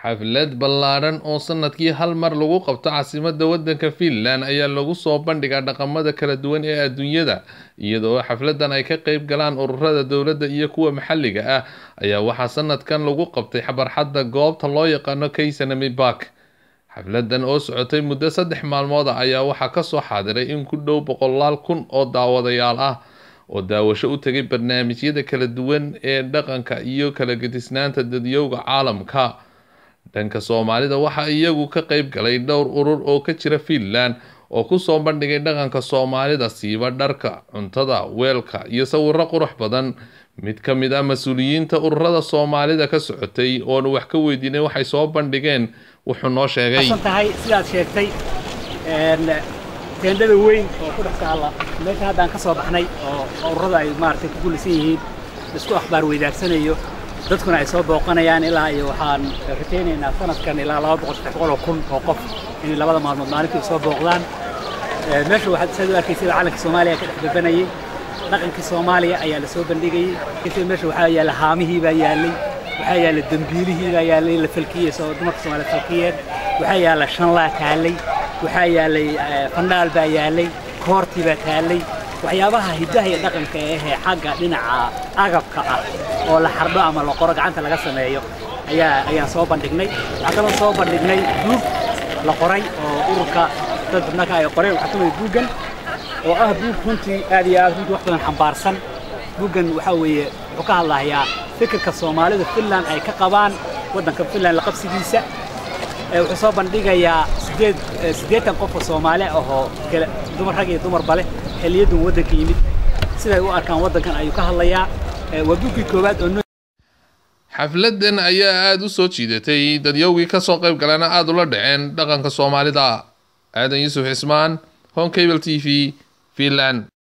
xaflad ballaaran oo sanadkii hal mar lagu qabto caasimadda waddanka Finland ayaa lagu soo bandhigaa dhaqamada kala duwan ee adduunyada iyadoo xafladan ay ka qayb galaan ururada dawladda iyo kuwa maxalliga ah ayaa waxaa sanadkan lagu qabtay barxadda goobta loo yaqaano Keisaanemi Park. xafladan oo socotay muddo 3 maalmood ayaa waxaa ka soo xaadiray in ku dhow 100,000 oo daawadayaal ah oo daawasho u tagay barnaamijyada kala duwan ee dhaqanka iyo kala gedisnaanta dadyowga caalamka. dhanka Soomaalida waxa iyagu ka qayb galay dhowr urur oo ka jira Finland oo ku soo bandhigay dhaqanka Soomaalida siiba dharka, cuntada, weelka iyo sawirro qurux badan. mid ka mid ah mas'uuliyiinta ururada Soomaalida ka socotay oo wax ka weydiinay waxay soo bandhigeen wuxuu noo sheegay sidaad sheegtay teendada weyn oo ku dhex taala meesha haddaan ka soo baxnay oo ururada ay maartay ku guulaysan yihiin isku akhbaar weydaarsanayo dadkuna ay soo booqanayaan ilaa iyo waxaan rajaynaynaa sanadkan ilaa 200,000 oo qof in labada maalmood maalintii soo booqdaan. meesha waxaad soo arkaysay calanka Soomaaliya ka dhex babanayay dhaqanka Soomaaliya ayaa la soo bandhigay. meesha waxaa yaala haamihii baa yaalay, waxaa yaala dambiilihii baa yaalay la falkiyay soo dumarka Soomaaliyeed falkiyeen, waxaa yaala shanlaa taalay, waxaa yaalay fandhaal baa yaalay, koorti baa taalay. waxyaabaha hidaha iyo dhaqanka ee xagga dhinaca agabka ah oo la xardho ama la qoro gacanta laga sameeyo ayaa soo bandhignay. waxaan soo bandhignay buug la qoray oo ururka dadnaka ay qoreen waxa kamid buugan oo ah buug runtii aad iyo aad wax badan xambaarsan. buugan waxa weeye wuxuu ka hadlayaa fikirka Soomaalida Finland ay ka qabaan waddanka Finland la qabsigiisa. wuxuu soo bandhigayaa 8 qof oo Soomaali ah oo dumar rag iyo dumar bale xilliyadan waddanka yimid siday u arkaan waddankan ayuu ka hadlayaa. waa buugii koowaad oo xafladan ayaa aad u soo jiidatay dadyowgii ka soo qayb galana aad ula dhaceen dhaqanka Soomaalida. Aadan Yuusuf Cismaan, Home Cable TV, Finland.